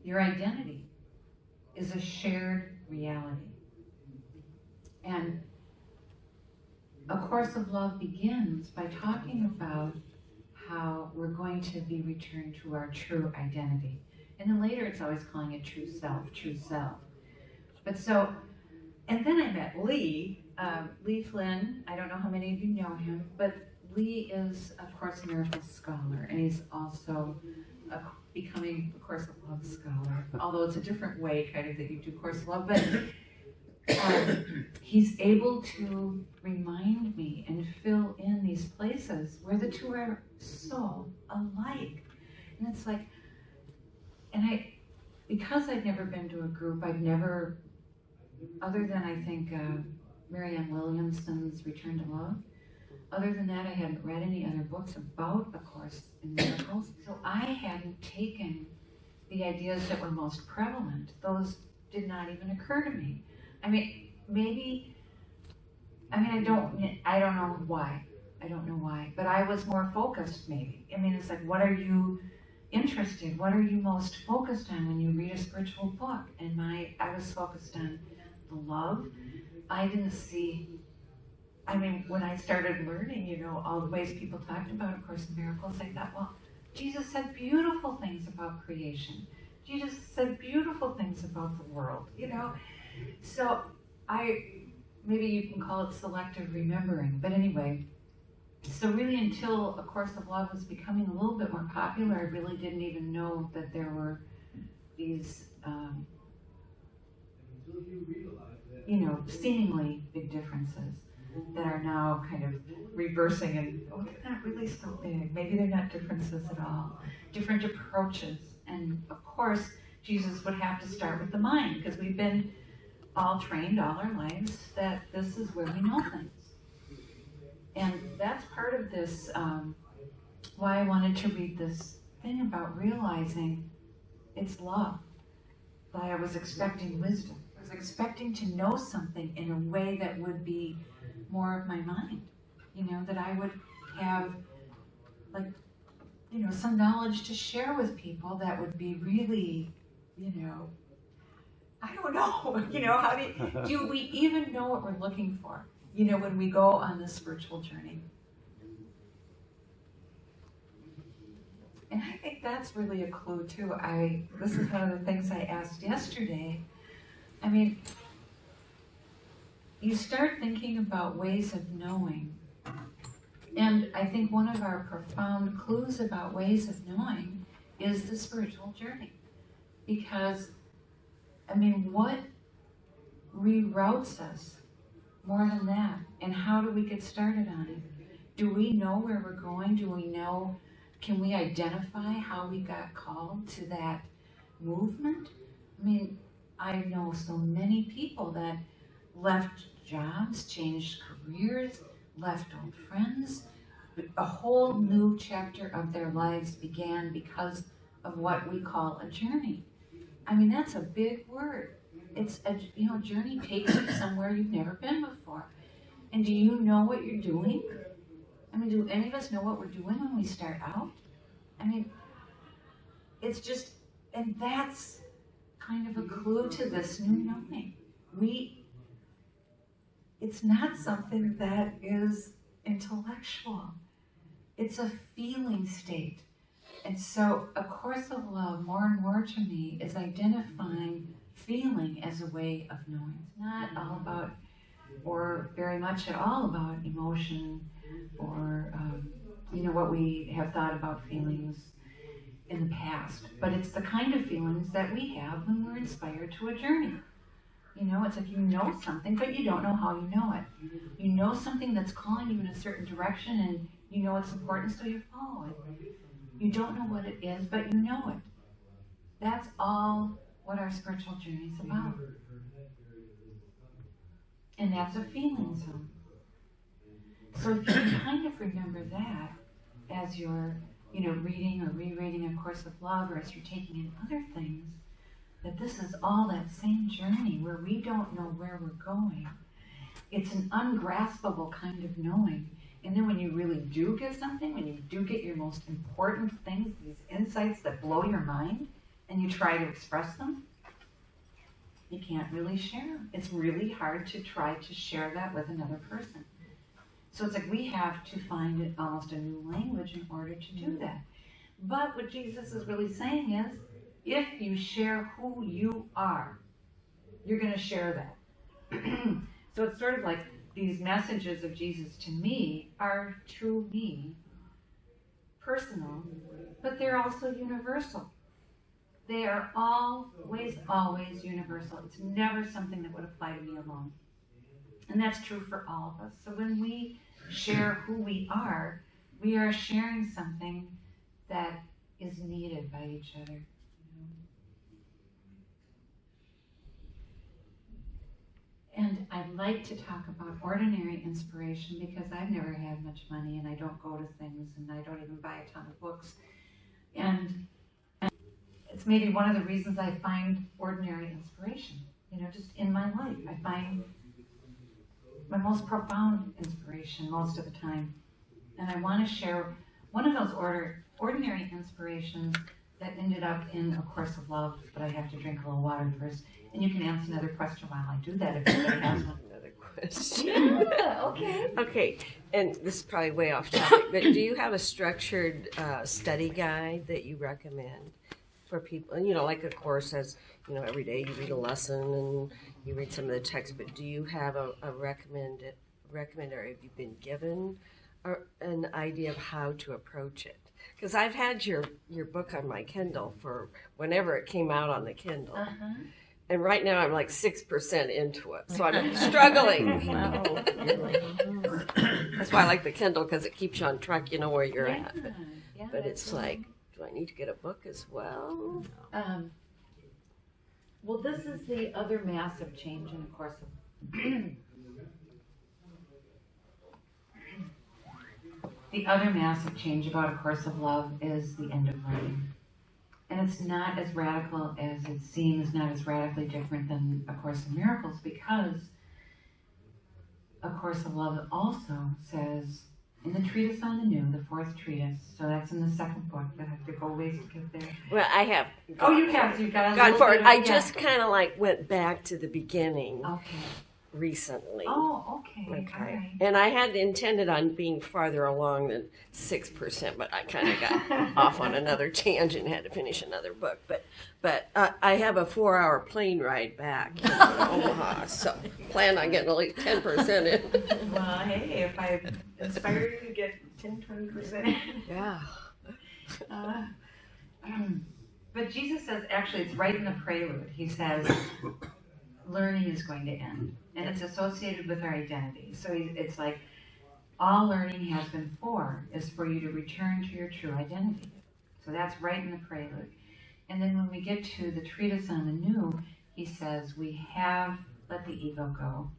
your identity is a shared reality. And A Course of Love begins by talking about how we're going to be returned to our true identity. And then later it's always calling it true self, true self. But so, and then I met Lee, Lee Flynn. I don't know how many of you know him, but Lee is a Course in Miracles scholar, and he's also becoming a Course of Love scholar, although it's a different way kind of that you do Course of Love. But he's able to remind me and fill in these places where the two are so alike. And it's like, because I've never been to a group, I've never, other than I think Marianne Williamson's Return to Love, other than that I hadn't read any other books about A Course in Miracles. So I hadn't taken the ideas that were most prevalent. Those did not even occur to me. I mean, I don't know why. I don't know why, but I was more focused maybe. I mean, it's like, what are you interested? What are you most focused on when you read a spiritual book? And I was focused on the love. I didn't see, I mean, when I started learning, you know, all the ways people talked about A Course in Miracles, I thought, well, Jesus said beautiful things about creation. Jesus said beautiful things about the world, you know? So maybe you can call it selective remembering, but anyway, so really until A Course of Love was becoming a little bit more popular, I really didn't even know that there were these, you know, seemingly big differences that are now kind of reversing and, oh, they're not really so big. Maybe they're not differences at all. Different approaches. And of course, Jesus would have to start with the mind, because we've been all trained all our lives that this is where we know things. And that's part of this, why I wanted to read this thing about realizing it's love. That I was expecting wisdom. I was expecting to know something in a way that would be more of my mind. You know, that I would have, like, you know, some knowledge to share with people that would be really, you know, I don't know, you know, do we even know what we're looking for, you know, when we go on this spiritual journey? And I think that's really a clue too. This is one of the things I asked yesterday. I mean, you start thinking about ways of knowing. And I think one of our profound clues about ways of knowing is the spiritual journey. Because, I mean, what reroutes us more than that? And how do we get started on it? Do we know where we're going? Do we know, can we identify how we got called to that movement? I mean, I know so many people that left jobs, changed careers, left old friends. A whole new chapter of their lives began because of what we call a journey. I mean, that's a big word. It's a, you know, journey takes you somewhere you've never been before. And do you know what you're doing? I mean, do any of us know what we're doing when we start out? I mean, it's just, and that's kind of a clue to this new knowing. It's not something that is intellectual. It's a feeling state. And so A Course of Love, more and more to me, is identifying feeling as a way of knowing. It's not all about, or very much at all about emotion, or you know, what we have thought about feelings in the past. But it's the kind of feelings that we have when we're inspired to a journey. You know, it's like you know something, but you don't know how you know it. You know something that's calling you in a certain direction, and you know it's important, so you follow it. You don't know what it is, but you know it. That's all what our spiritual journey is about. And that's a feeling zone. So if you can kind of remember that as you're, you know, reading or rereading A Course of Love, or as you're taking in other things, that this is all that same journey where we don't know where we're going. It's an ungraspable kind of knowing. And then when you really do get something, when you do get your most important things, these insights that blow your mind, and you try to express them, you can't really share them. It's really hard to try to share that with another person. So it's like we have to find almost a new language in order to do that. But what Jesus is really saying is, if you share who you are, you're going to share that. So it's sort of like these messages of Jesus to me are to me personal, but they're also universal. They are always, always universal. It's never something that would apply to me alone. And that's true for all of us. So when we share who we are sharing something that is needed by each other. And I'd like to talk about ordinary inspiration because I've never had much money and I don't go to things and I don't even buy a ton of books. And it's maybe one of the reasons I find ordinary inspiration, just in my life. I find my most profound inspiration most of the time. And I want to share one of those ordinary inspirations that ended up in A Course of Love, but I have to drink a little water first. And you can answer another question while I do that if anybody has one. Another question. Yeah, okay. Okay, and this is probably way off topic, but do you have a structured study guide that you recommend for people? Like A Course says, every day you read a lesson and you read some of the text, but do you have a recommender? Have you been given an idea of how to approach it? Because I've had your book on my Kindle for whenever it came out on the Kindle. Uh-huh. And right now I'm like 6% into it, so I'm struggling. Wow, really? That's why I like the Kindle, because it keeps you on track, you know where you're at. Yeah, But it's like, do I need to get a book as well? Well, this is the other massive change in A Course of The other massive change about A Course of Love is the end of learning. And it's not as radical as it seems, not as radically different than A Course in Miracles, because A Course of Love also says, in the Treatise on the New, the fourth treatise, so that's in the second book, that I have to go ways to get there. Well, I have. Oh, you have, so you've got a gone little for bit it. of, I just kind of went back to the beginning Okay. recently. Oh, okay. Okay. All right. And I had intended on being farther along than 6%, but I kind of got off on another tangent and had to finish another book. But I have a 4-hour plane ride back to Omaha, so plan on getting at least 10% in. Well, hey, if I inspire you to get 10-20%. Yeah. But Jesus says, actually, it's right in the prelude. He says, learning is going to end. And it's associated with our identity. So it's like, all learning has been is for you to return to your true identity. So that's right in the prelude. And then when we get to the Treatise on the New, he says, we have let the ego go.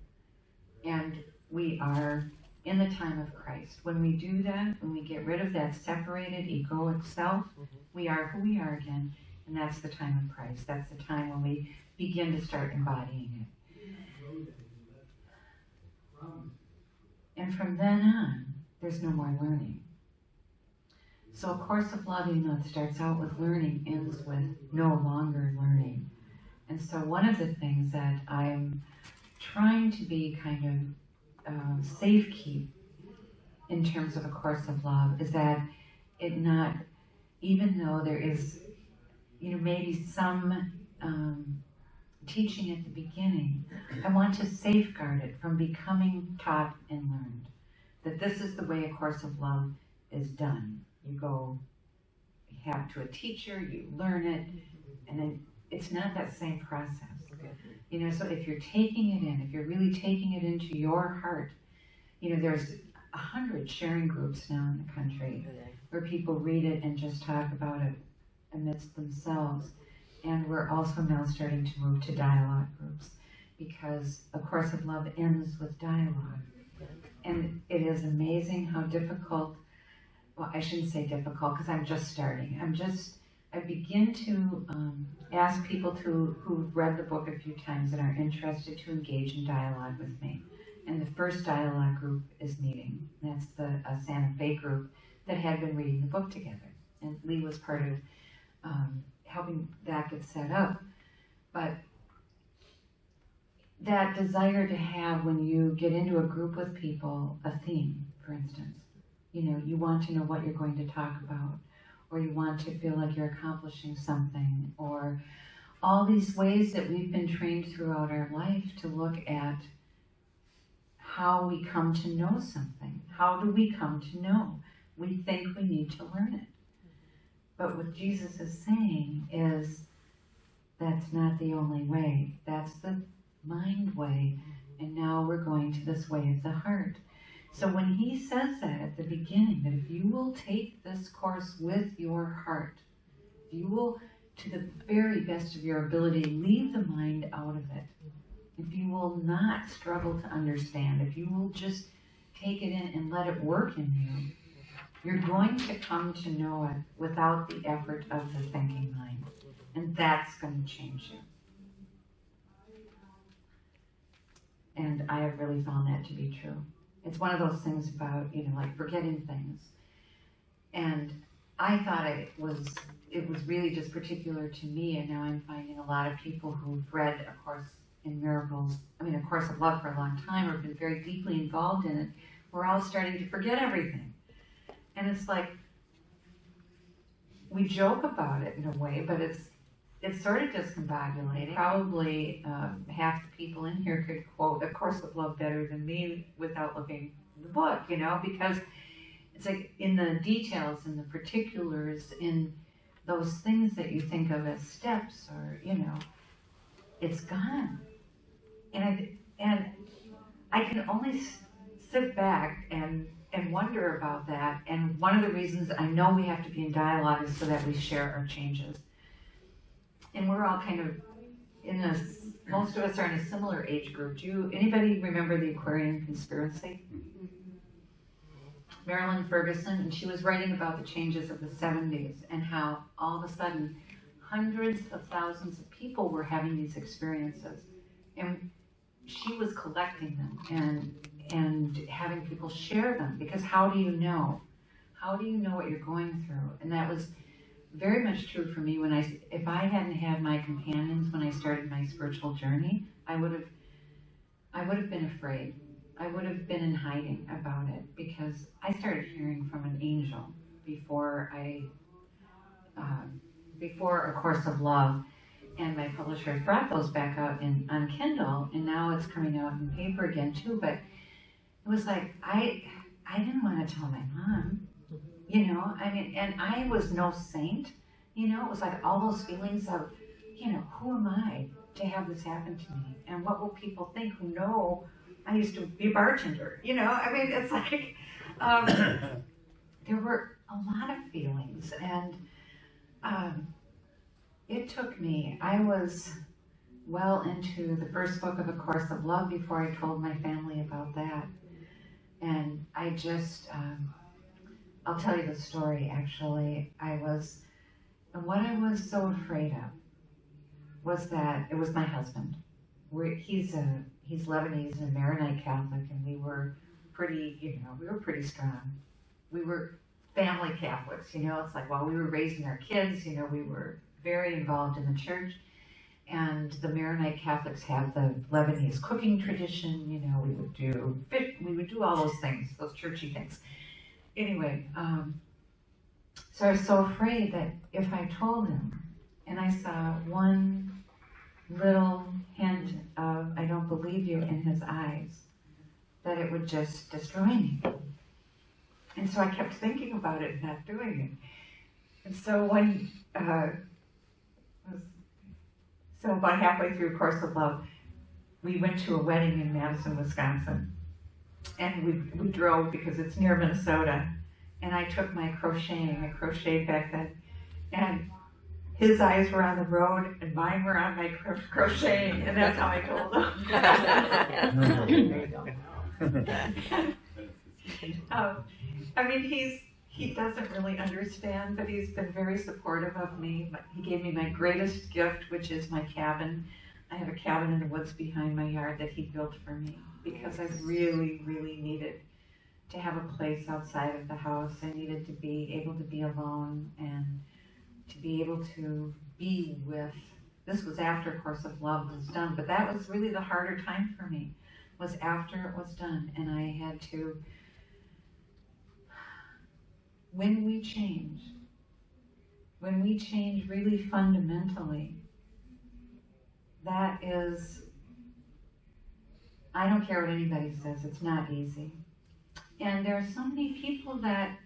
And we are in the time of Christ. When we do that, when we get rid of that separated egoic self, we are who we are again. And that's the time of Christ. That's the time when we begin to start embodying it. And from then on, there's no more learning. So A Course of Love, it starts out with learning, ends with no longer learning. And so one of the things that I'm trying to be kind of safekeep in terms of A Course of Love is that it not, even though there is, maybe some teaching at the beginning, I want to safeguard it from becoming taught and learned. That this is the way A Course of Love is done. You go, you have to a teacher, you learn it, and then it's not that same process. Okay. So if you're taking it in, if you're really taking it into your heart, there's 100 sharing groups now in the country where people read it and just talk about it amidst themselves. And we're also now starting to move to dialogue groups because A Course of Love ends with dialogue. And it is amazing how difficult, well, I shouldn't say difficult because I'm just starting. I begin to ask people who've read the book a few times and are interested to engage in dialogue with me. And the first dialogue group is meeting. That's the Santa Fe group that had been reading the book together. And Lee was part of helping that get set up. But that desire to have, when you get into a group with people, a theme, for instance. You know, you want to know what you're going to talk about, or you want to feel like you're accomplishing something, or all these ways that we've been trained throughout our life to look at how we come to know something. How do we come to know? We think we need to learn it. But what Jesus is saying is, that's not the only way. That's the mind way. And now we're going to this way of the heart. So when he says that at the beginning, that if you will take this course with your heart, if you will, to the very best of your ability, leave the mind out of it, if you will not struggle to understand, if you will just take it in and let it work in you, you're going to come to know it without the effort of the thinking mind. And that's going to change you. And I have really found that to be true. It's one of those things about, you know, like forgetting things. And I thought it was really just particular to me, and now I'm finding a lot of people who've read A Course in Miracles, A Course of Love for a long time, or have been very deeply involved in it, we're all starting to forget everything. And it's like, we joke about it in a way, but it's sort of discombobulating. Probably half the people in here could quote A Course of Love better than me without looking at the book, you know, because it's like in the details, in the particulars, in those things that you think of as steps, or, you know, it's gone. And I can only sit back and wonder about that. And one of the reasons I know we have to be in dialogue is so that we share our changes. And we're all kind of most of us are in a similar age group. Anybody remember the Aquarian conspiracy? Marilyn Ferguson, and she was writing about the changes of the 70s and how all of a sudden hundreds of thousands of people were having these experiences. And she was collecting them and having people share them, because how do you know? How do you know what you're going through? And that was very much true for me if I hadn't had my companions when I started my spiritual journey, I would have been afraid. I would have been in hiding about it, because I started hearing from an angel before A Course of Love, and my publisher brought those back out on Kindle, and now it's coming out in paper again too. But it was like I didn't want to tell my mom. You know, and I was no saint, you know, it was like all those feelings of, you know, who am I to have this happen to me? And what will people think who know I used to be a bartender, you know? It's like, there were a lot of feelings, and it took me, I was well into the first book of A Course of Love before I told my family about that. And I just, I'll tell you the story, actually. And what I was so afraid of was that it was my husband. He's Lebanese and a Maronite Catholic, and we were pretty strong. We were family Catholics, you know. It's like while we were raising our kids, you know, we were very involved in the church. And the Maronite Catholics have the Lebanese cooking tradition, you know, we would do all those things, those churchy things. Anyway, so I was so afraid that if I told him, and I saw one little hint of "I don't believe you" in his eyes, that it would just destroy me. And so I kept thinking about it and not doing it. And so so about halfway through A Course of Love, we went to a wedding in Madison, Wisconsin. And we drove because it's near Minnesota. And I took my crocheting. I crocheted back then. And his eyes were on the road and mine were on my crocheting. And that's how I told him. He doesn't really understand, but he's been very supportive of me. He gave me my greatest gift, which is my cabin. I have a cabin in the woods behind my yard that he built for me, because I really, really needed to have a place outside of the house. I needed to be able to be alone and to be able to be with, this was after Course of Love was done, but that was really the harder time for me, was after it was done, and I had to, when we change really fundamentally, that is, I don't care what anybody says, it's not easy. And there are so many people that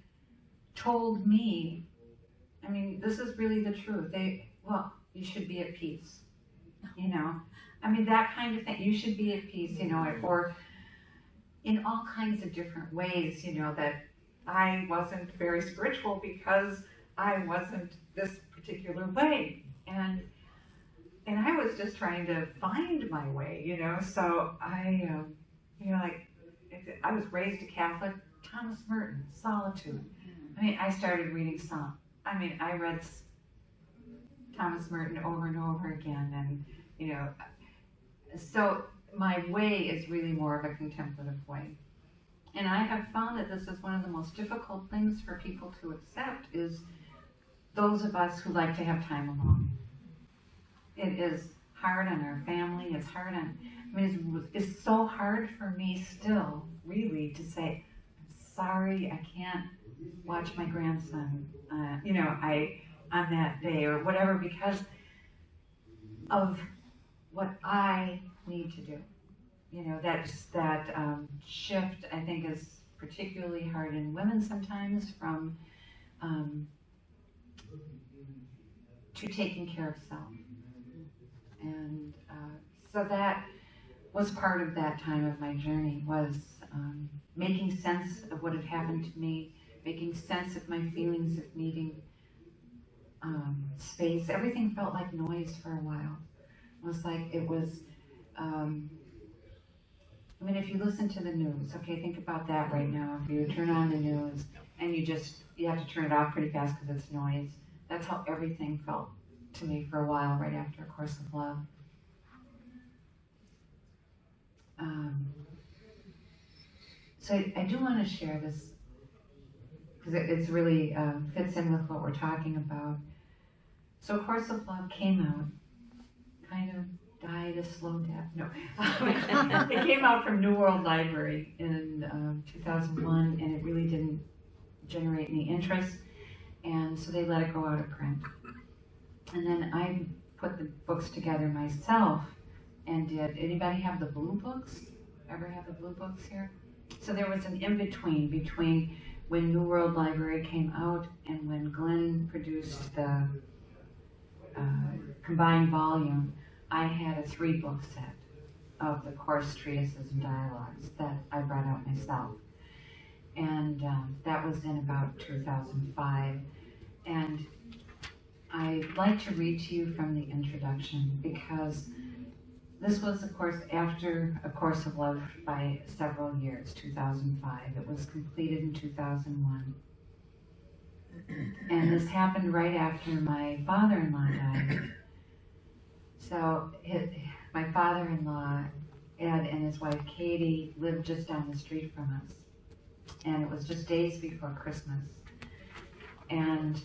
told me, I mean, this is really the truth. Well, you should be at peace, you know. I mean, that kind of thing. You should be at peace, you know, or in all kinds of different ways, you know, that I wasn't very spiritual because I wasn't this particular way. And I was just trying to find my way, you know. So I, you know, like, I was raised a Catholic. Thomas Merton, Solitude. I mean, I started reading Psalm. I mean, I read Thomas Merton over and over again, and you know, so my way is really more of a contemplative way. And I have found that this is one of the most difficult things for people to accept, is those of us who like to have time alone. It is hard on our family, it's hard on, I mean, it's so hard for me still, really, to say, I'm sorry, I can't watch my grandson, you know, on that day or whatever, because of what I need to do. You know, that shift, I think, is particularly hard in women sometimes, from to taking care of self. And so that was part of that time of my journey, was making sense of what had happened to me, making sense of my feelings of needing space. Everything felt like noise for a while. It was like, it was, I mean, if you listen to the news, okay, think about that right now. If you turn on the news and you have to turn it off pretty fast because it's noise. That's how everything felt to me for a while, right after A Course of Love. So I do want to share this, because it's really fits in with what we're talking about. So A Course of Love came out, kind of died a slow death. No, it came out from New World Library in 2001, and it really didn't generate any interest, and so they let it go out of print. And then I put the books together myself and did, anybody have the blue books? Ever have the blue books here? So there was an in-between between when New World Library came out and when Glenn produced the combined volume. I had a 3-book set of the course, treatises, and dialogues that I brought out myself. And that was in about 2005. And I'd like to read to you from the introduction, because this was, of course, after A Course of Love by several years, 2005. It was completed in 2001. And this happened right after my father-in-law died. So my father-in-law, Ed, and his wife Katie lived just down the street from us. And it was just days before Christmas. And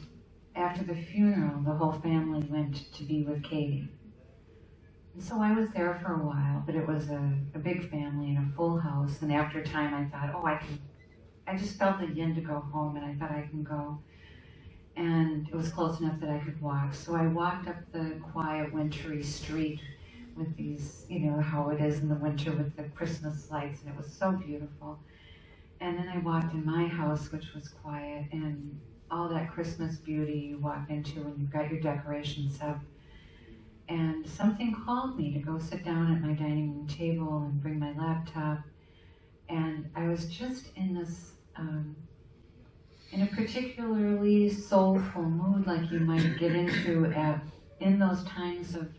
after the funeral, the whole family went to be with Katie. And so I was there for a while, but it was a big family and a full house. And after a time, I thought, oh, I just felt the yin to go home, and I thought I can go. And it was close enough that I could walk. So I walked up the quiet, wintry street with these, you know, how it is in the winter with the Christmas lights, and it was so beautiful. And then I walked in my house, which was quiet, and all that Christmas beauty you walk into when you've got your decorations up. And something called me to go sit down at my dining room table and bring my laptop. And I was just in this, in a particularly soulful mood, like you might get into in those times of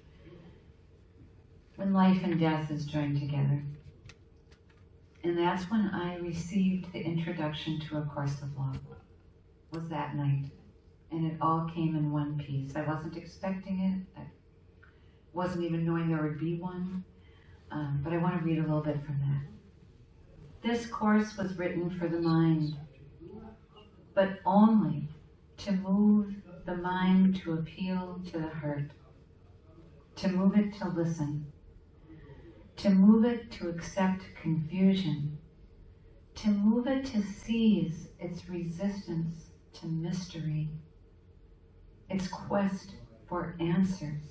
when life and death is joined together. And that's when I received the introduction to A Course of Love, was that night. And it all came in one piece. I wasn't expecting it. I wasn't even knowing there would be one. But I want to read a little bit from that. This course was written for the mind, but only to move the mind to appeal to the heart, to move it to listen, to move it to accept confusion, to move it to seize its resistance to mystery, its quest for answers,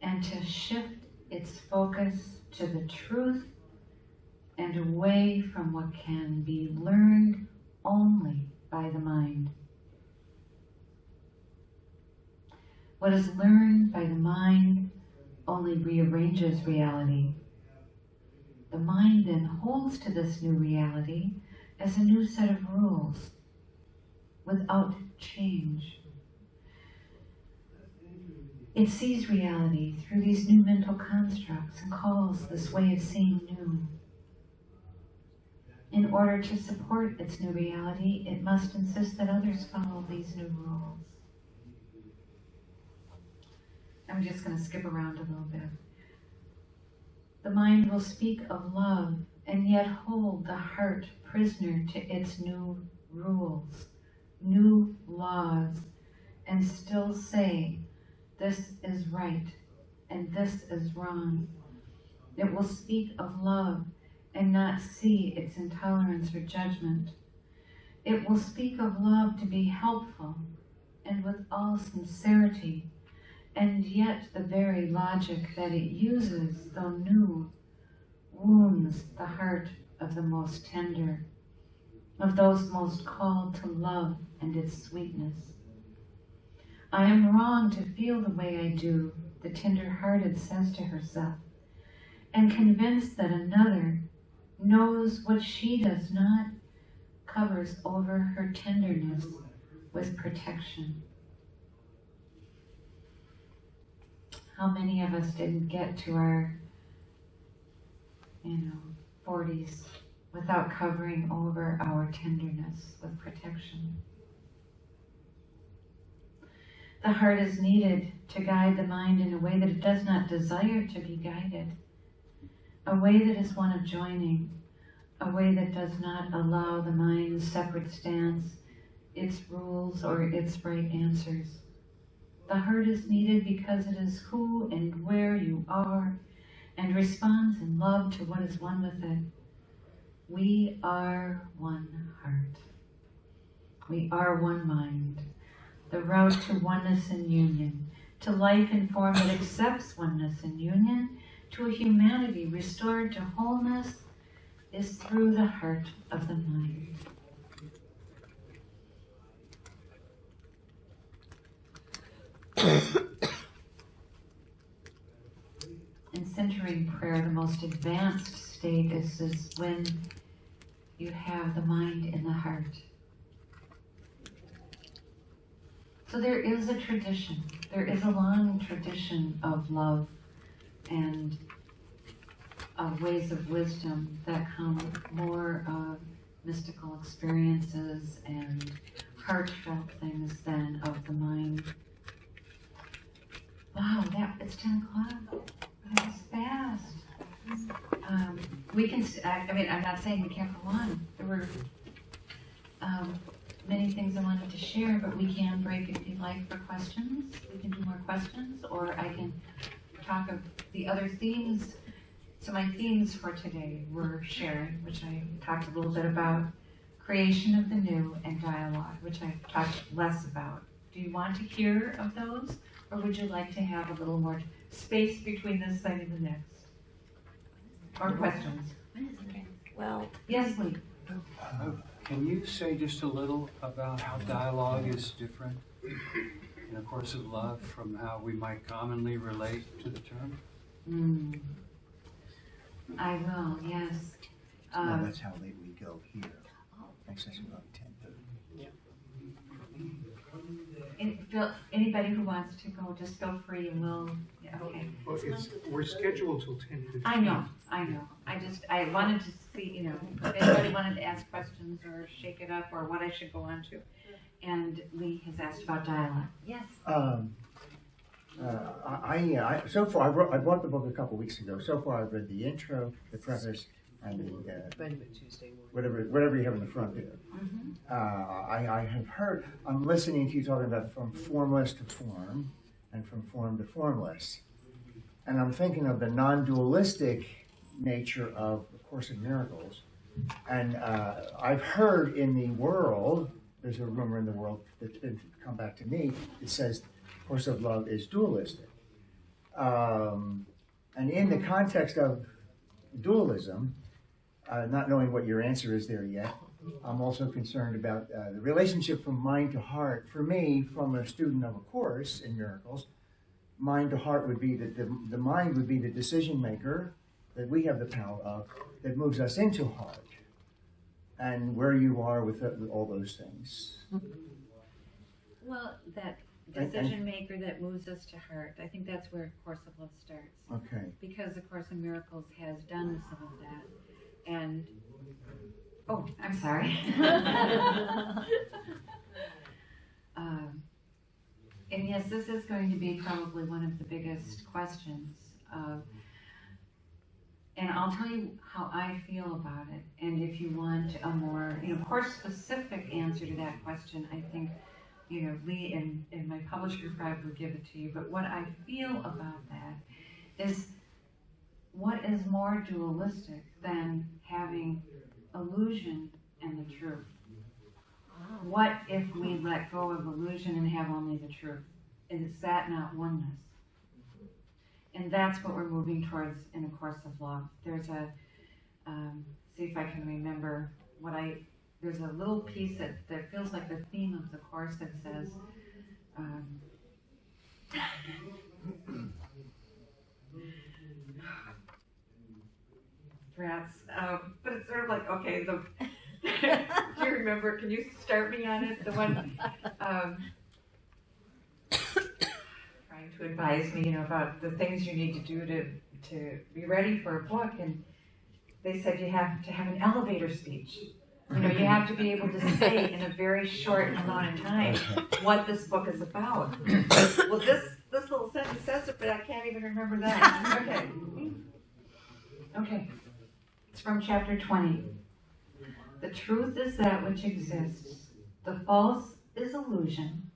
and to shift its focus to the truth and away from what can be learned only by the mind. What is learned by the mind only rearranges reality. The mind then holds to this new reality as a new set of rules, without change. It sees reality through these new mental constructs and calls this way of seeing new. In order to support its new reality, it must insist that others follow these new rules. I'm just going to skip around a little bit. The mind will speak of love and yet hold the heart prisoner to its new rules, new laws, and still say, this is right and this is wrong. It will speak of love and not see its intolerance or judgment. It will speak of love to be helpful and with all sincerity, and yet the very logic that it uses, though new, wounds the heart of the most tender, of those most called to love and its sweetness. I am wrong to feel the way I do, the tender-hearted says to herself, and convinced that another knows what she does not, covers over her tenderness with protection. How many of us didn't get to our, 40s without covering over our tenderness with protection? The heart is needed to guide the mind in a way that it does not desire to be guided, a way that is one of joining, a way that does not allow the mind's separate stance, its rules, or its right answers. The heart is needed because it is who and where you are and responds in love to what is one with it. We are one heart. We are one mind. The route to oneness and union, to life in form that accepts oneness and union, to a humanity restored to wholeness, is through the heart of the mind. In centering prayer, the most advanced state is when you have the mind in the heart. So there is a tradition, there is a long tradition of love and ways of wisdom that come more of mystical experiences and heartfelt things than of the mind. Wow, it's 10 o'clock. That was fast. We can, I'm not saying we can't go on. There were many things I wanted to share, but we can break if you'd like for questions. We can do more questions, or I can talk of the other themes. So my themes for today were sharing, which I talked a little bit about, creation of the new, and dialogue, which I talked less about. Do you want to hear of those, or would you like to have a little more space between this thing and the next? Or questions? Well, Yes, Lee. Can you say just a little about how dialogue is different in A Course of Love from how we might commonly relate to the term? I will, yes. No, that's how late we go here. Next session about 10:30. Anybody who wants to go, just feel free and we'll, okay. Well, we're scheduled till 10:15. I know. I wanted to see, if anybody wanted to ask questions or shake it up or what I should go on to. And Lee has asked about dialogue. Yes. So far, I bought the book a couple weeks ago. So far, I've read the intro, the preface, and the Benjamin Tuesday morning. whatever you have in the front there. Mhm. I have heard, I'm listening to you talking about from formless to form and from form to formless. And I'm thinking of the non-dualistic nature of the Course in Miracles. And I've heard in the world, there's a rumor in the world that's been come back to me, it says Course of Love is dualistic. And in the context of dualism, not knowing what your answer is there yet, I'm also concerned about the relationship from mind to heart. For me, from a student of a Course in Miracles, mind to heart would be that the mind would be the decision maker that we have the power of that moves us into heart. And where you are with all those things. Well, that And- decision maker that moves us to heart, I think that's where Course of Love starts. Okay. Because the Course in Miracles has done some of that. And, oh, I'm sorry. And yes, this is going to be probably one of the biggest questions. And I'll tell you how I feel about it. And if you want a more, course-specific answer to that question, I think, Lee and my publisher probably will give it to you. But what I feel about that is what is more dualistic than having illusion and the truth? What if we let go of illusion and have only the truth? Is that not oneness? And that's what we're moving towards in A Course of Love. There's a, see if I can remember there's a little piece that feels like the theme of the Course that says, rats, but it's sort of like, okay, do you remember, can you start me on it? The one, trying to advise me, about the things you need to do to be ready for a book, and they said you have to have an elevator speech. You have to be able to say in a very short amount of time what this book is about. Well, this little sentence says it, but I can't even remember that. Okay. It's from chapter 20. The truth is that which exists. The false is illusion.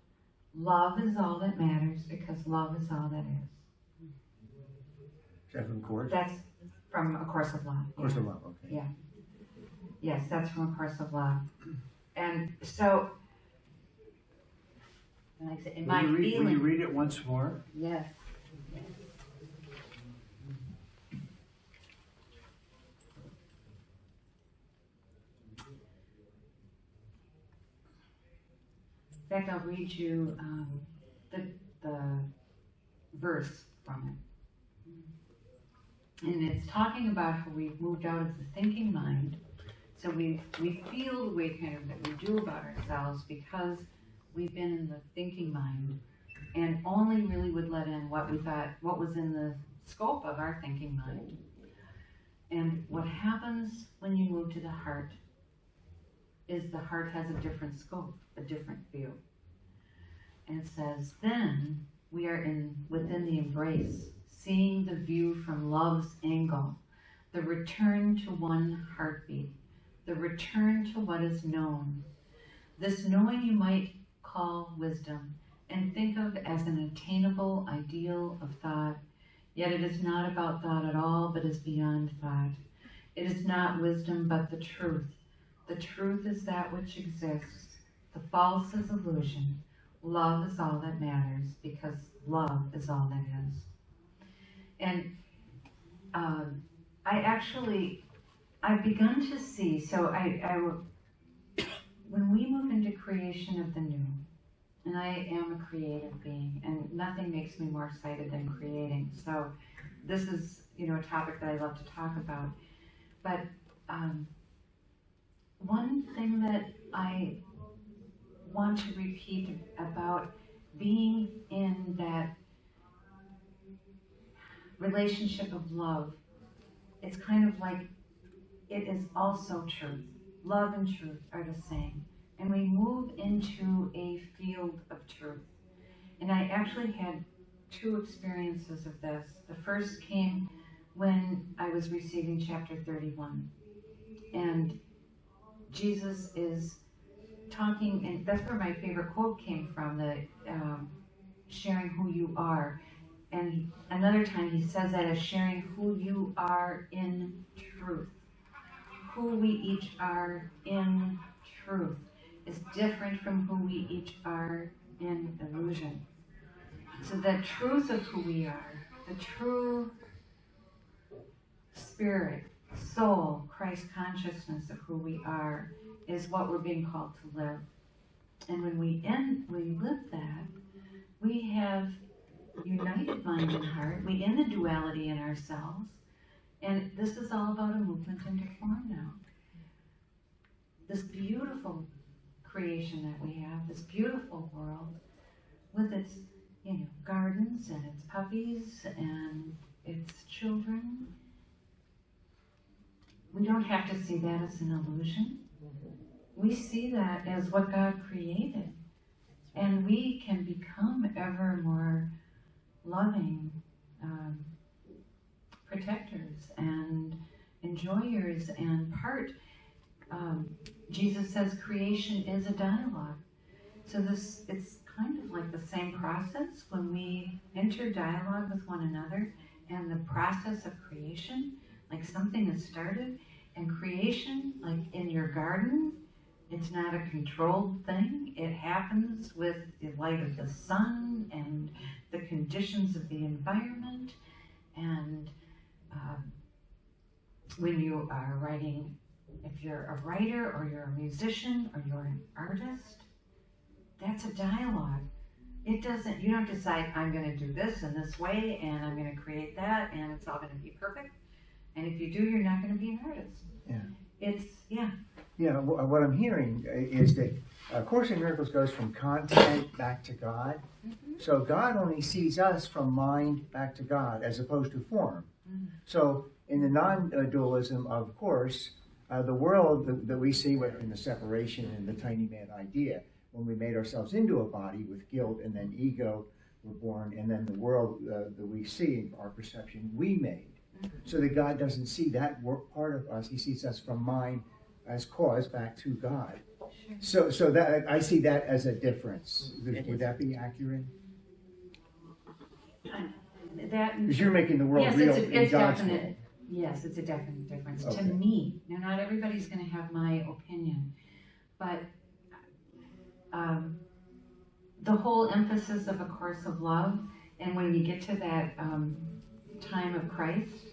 Love is all that matters because love is all that is. Is that from Course? That's from A Course of Love. Course of Love, okay. Yeah. Yes, that's from A Course of Love. And so, like I said, in my feeling. Will you read it once more? Yes. In fact, I'll read you the verse from it. And it's talking about how we've moved out of the thinking mind. So we feel the way kind of that we do about ourselves because we've been in the thinking mind and only really would let in what we thought, what was in the scope of our thinking mind. And what happens when you move to the heart is the heart has a different scope, a different view. And it says, then we are within the embrace, seeing the view from love's angle, the return to one heartbeat, the return to what is known. This knowing you might call wisdom and think of as an attainable ideal of thought, yet it is not about thought at all, but is beyond thought. It is not wisdom, but the truth. The truth is that which exists. The false is illusion. Love is all that matters because love is all that is. And I've begun to see, so when we move into creation of the new, and I am a creative being, and nothing makes me more excited than creating. So this is, a topic that I love to talk about. But one thing that I want to repeat about being in that relationship of love, it's kind of like it is also truth. Love and truth are the same. And we move into a field of truth. And I actually had two experiences of this. The first came when I was receiving chapter 31. And Jesus is talking, and that's where my favorite quote came from, the sharing who you are. And another time he says that as sharing who you are in truth. Who we each are in truth is different from who we each are in illusion. So the truth of who we are, the true spirit, soul, Christ consciousness of who we are, is what we're being called to live. And when we live that, we have united mind and heart. We end the duality in ourselves. And this is all about a movement into form now. This beautiful creation that we have, this beautiful world with its, gardens and its puppies and its children. We don't have to see that as an illusion. We see that as what God created. And we can become ever more loving protectors and enjoyers and part. Jesus says creation is a dialogue. So it's kind of like the same process when we enter dialogue with one another, and the process of creation, like something is started, and creation, like in your garden, it's not a controlled thing. It happens with the light of the sun and the conditions of the environment. And when you are writing, if you're a writer or you're a musician or you're an artist, that's a dialogue. You don't decide, I'm going to do this in this way and I'm going to create that and it's all going to be perfect. And if you do, you're not going to be an artist. Yeah. Yeah, what I'm hearing is that A Course in Miracles goes from content back to God. Mm-hmm. So God only sees us from mind back to God as opposed to form. Mm-hmm. So in the non-dualism of Course, the world that we see in the separation and the tiny mad idea, when we made ourselves into a body with guilt and then ego were born, and then the world that we see, our perception, we made. Mm-hmm. So that God doesn't see that part of us. He sees us from mind as cause back to God. Sure. So that I see that as a difference. Would that be accurate? Because you're making the world real in God's definite. world. Yes, it's a definite difference. Okay. To me, now not everybody's going to have my opinion, but the whole emphasis of A Course of Love, and when you get to that time of Christ,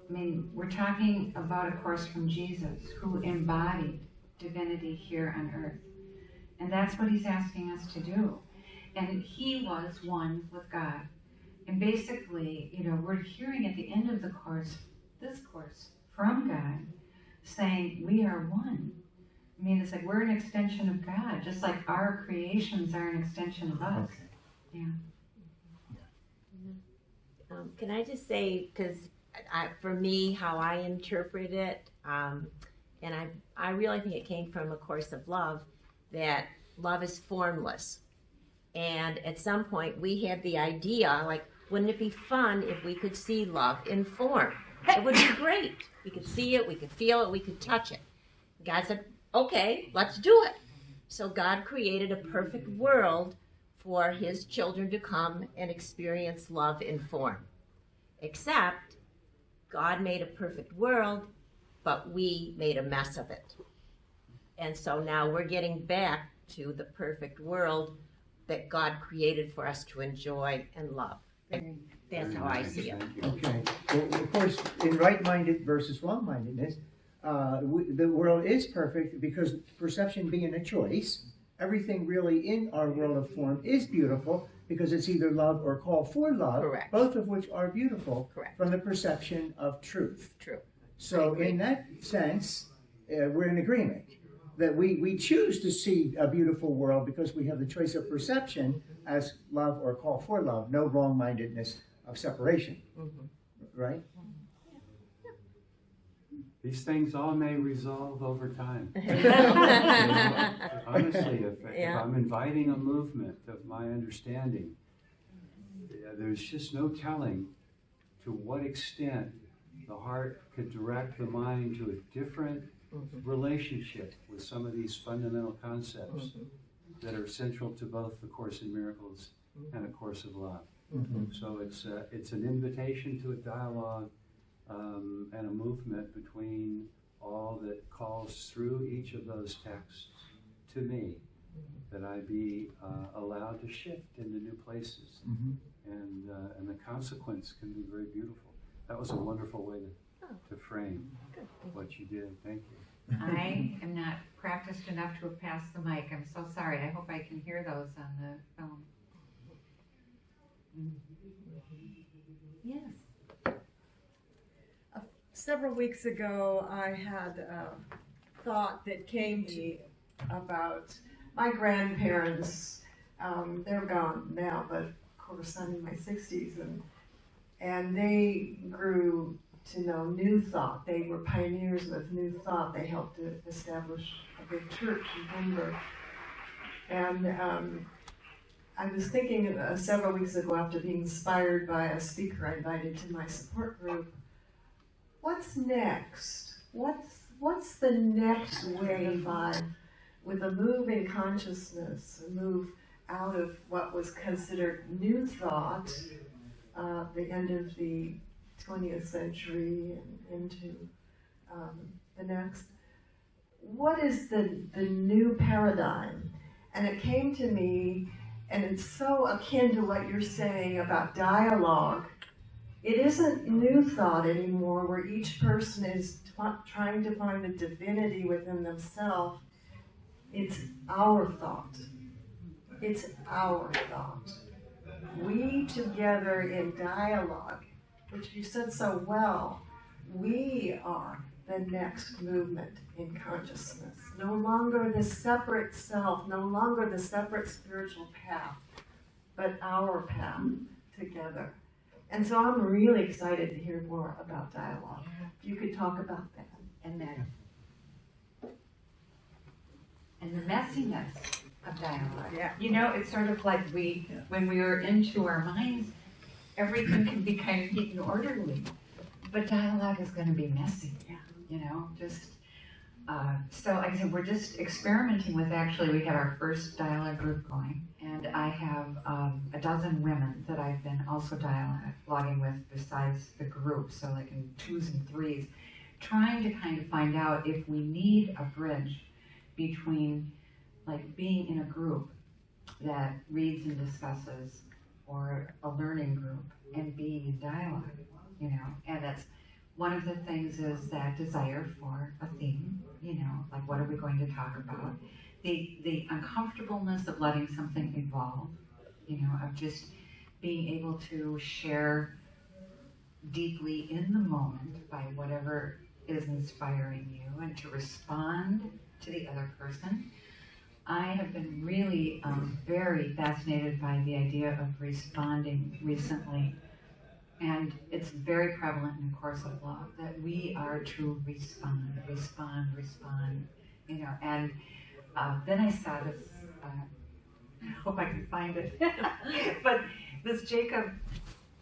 I mean, we're talking about a course from Jesus who embodied divinity here on earth. And that's what he's asking us to do. And he was one with God. And basically, we're hearing at the end of the course, this course, from God, saying we are one. I mean, it's like we're an extension of God, just like our creations are an extension of us. Okay. Yeah. Can I just say, because for me, how I interpret it, and I really think it came from A Course of Love, that love is formless. And at some point, we had the idea, like, wouldn't it be fun if we could see love in form? It would be great. We could see it, we could feel it, we could touch it. God said, okay, let's do it. So God created a perfect world for his children to come and experience love in form. Except God made a perfect world, but we made a mess of it. And so now we're getting back to the perfect world that God created for us to enjoy and love. That's how I see it. Okay. Well, of course, in right-minded versus wrong-mindedness, the world is perfect because perception being a choice, everything really in our world of form is beautiful because it's either love or call for love, correct, both of which are beautiful, correct, from the perception of truth. True. So in that sense, we're in agreement that we choose to see a beautiful world because we have the choice of perception as love or call for love, no wrong-mindedness of separation, right? These things all may resolve over time. Honestly, if I'm inviting a movement of my understanding, there's just no telling to what extent the heart could direct the mind to a different relationship with some of these fundamental concepts that are central to both the Course in Miracles and A Course of Love. So it's an invitation to a dialogue and a movement between all that calls through each of those texts to me, that I be allowed to shift into new places, and the consequence can be very beautiful. That was a wonderful way to frame what you did. Thank you. I am not practiced enough to have passed the mic. I'm so sorry. I hope I can hear those on the film. Yes. Several weeks ago, I had a thought that came to me about my grandparents. They're gone now, but of course I'm in my 60s, and they grew to know New Thought. They were pioneers with New Thought. They helped to establish a big church in Denver. And I was thinking several weeks ago, after being inspired by a speaker I invited to my support group, what's next? What's the next wave with a move in consciousness, a move out of what was considered New Thought, the end of the 20th century and into the next? What is the new paradigm? And it came to me, and it's so akin to what you're saying about dialogue. It isn't New Thought anymore, where each person is trying to find a divinity within themselves. It's our thought. It's our thought. We together in dialogue, which you said so well, we are the next movement in consciousness. No longer the separate self, no longer the separate spiritual path, but our path together. And so I'm really excited to hear more about dialogue. If you could talk about that. And the messiness of dialogue. Yeah. You know, it's sort of like when we are into our minds, everything can be kind of neat and orderly, but dialogue is going to be messy. You know, so like I said, we're just experimenting with, actually, we have our first dialogue group going, and I have a dozen women that I've been also dialoguing with besides the group, so like in 2s and 3s, trying to kind of find out if we need a bridge between like being in a group that reads and discusses, or a learning group, and being in dialogue, you know, and that's one of the things is that desire for a theme, you know, like what are we going to talk about? The uncomfortableness of letting something evolve, you know, of just being able to share deeply in the moment by whatever is inspiring you, and to respond to the other person. I have been really very fascinated by the idea of responding recently. And it's very prevalent in A Course of Love that we are to respond, you know. And then I saw this, I hope I can find it, but this Jacob,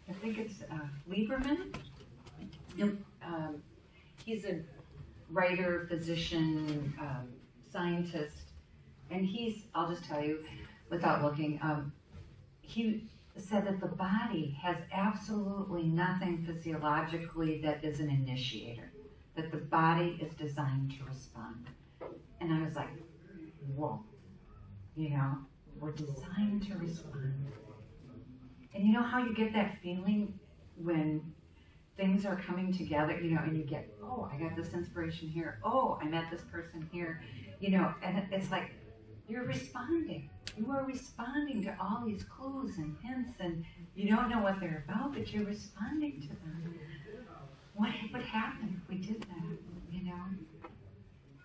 I think it's Lieberman. He's a writer, physician, scientist, and I'll just tell you, without looking, he said that the body has absolutely nothing physiologically that is an initiator, that the body is designed to respond. And I was like, whoa, you know, we're designed to respond. And you know how you get that feeling when things are coming together, you know, and you get, oh, I got this inspiration here, oh, I met this person here, you know, and it's like, you're responding. You are responding to all these clues and hints, and you don't know what they're about, but you're responding to them. What would happen if we did that, you know?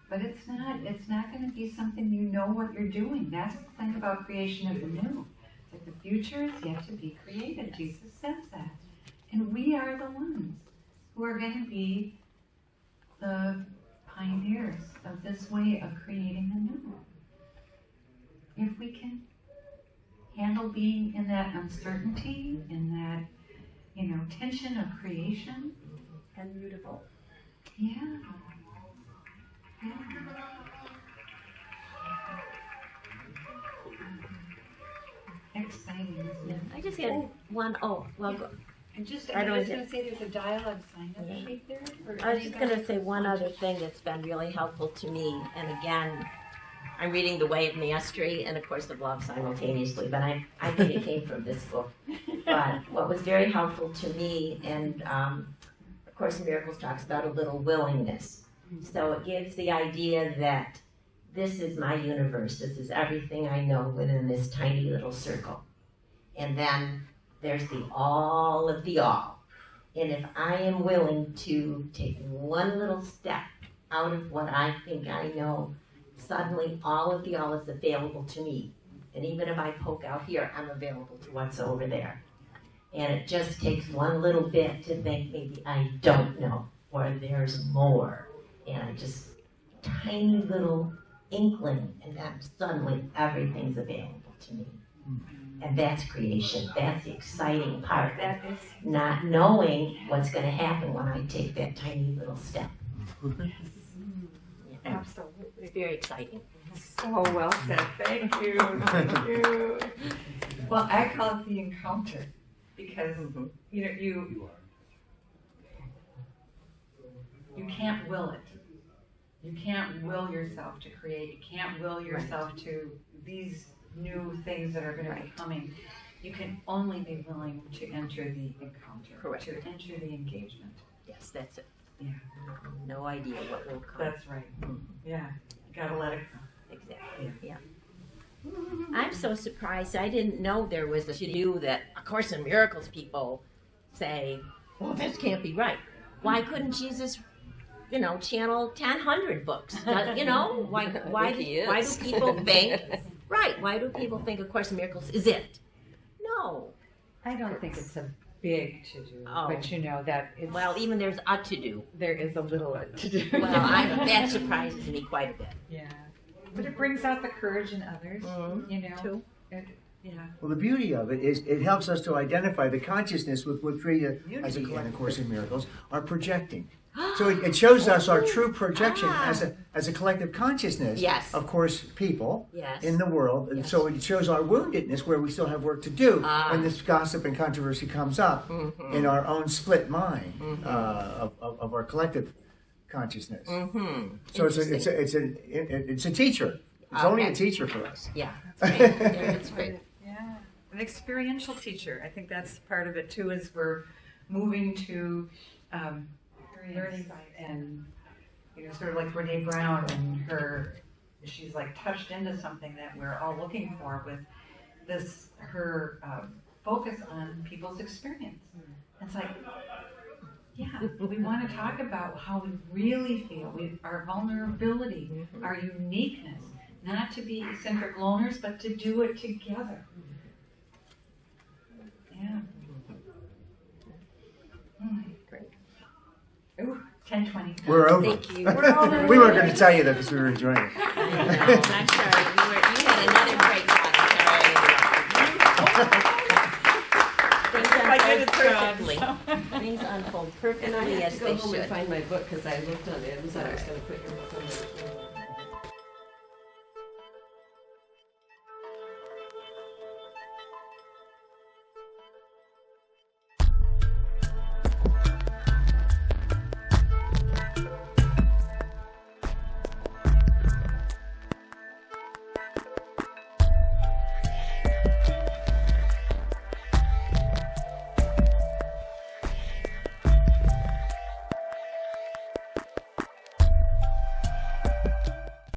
But it's not going to be something you know what you're doing. That's the thing about creation of the new. That the future is yet to be created. Jesus says that. And we are the ones who are going to be the pioneers of this way of creating the new. If we can handle being in that uncertainty, in that, tension of creation. And beautiful. Yeah. Yeah. Exciting, isn't it? I just had one, go. And just, I I don't was get- going to say there's a dialogue sign-up Yeah. sheet there. For I was just going to anybody say one who other wants thing that's been really helpful to me. And again, I'm reading The Way of Mastery and A Course of Love simultaneously, but I think it came from this book. But what was very helpful to me, and A Course in Miracles talks about a little willingness. So it gives the idea that this is my universe. This is everything I know within this tiny little circle. And then there's the all of the all. And if I am willing to take one little step out of what I think I know, suddenly all of the all is available to me. And even if I poke out here, I'm available to what's over there. And it just takes one little bit to think maybe I don't know, or there's more. And I just, tiny little inkling, and then suddenly everything's available to me. And that's creation. That's the exciting part. That is Not knowing what's going to happen when I take that tiny little step. absolutely. Very exciting. So well said. Thank you. Thank you. Well, I call it the encounter because You are. You can't will it. You can't will yourself to create. You can't will yourself to these new things that are going to be coming. You can only be willing to enter the encounter, Correct. to enter the engagement. Yes, that's it. Yeah. No idea what will come. That's right. Yeah, you gotta let it come. Exactly. Yeah. I'm so surprised. I didn't know there was a to-do that A Course in Miracles people say, well, this can't be right. Why couldn't Jesus, channel 1,000 books? Why do people think, right, why do people think A Course in Miracles is it? No. I don't think it's a big to do, Oh. but that it's, Well, even there's a to-do. there is a little to do. Well, that surprises me quite a bit. Yeah, but it brings out the courage in others. Too. Yeah. Well, the beauty of it is it helps us to identify the consciousness with which we, as a Course in Miracles, are projecting. So it shows us our true projection as a collective consciousness Yes. of course people Yes. in the world. And Yes. so it shows our woundedness where we still have work to do when this gossip and controversy comes up in our own split mind of our collective consciousness. So it's a teacher. It's only a teacher for us. Yeah, it's great. Yeah, it's great. Yeah, an experiential teacher. I think that's part of it too. Is we're moving to learning and sort of like Brene Brown and she's like touched into something that we're all looking for with her focus on people's experience. It's like, yeah, we want to talk about how we really feel, our vulnerability, our uniqueness, not to be eccentric loners, but to do it together. Yeah. Great. Ooh, 10:20. We're over. Thank you. We weren't going to tell you that because we were enjoying it. I'm sorry. You had another great thought. Things unfold perfectly And I had as to go they home and should. find my book because I looked on Amazon. I was going to put your book on there.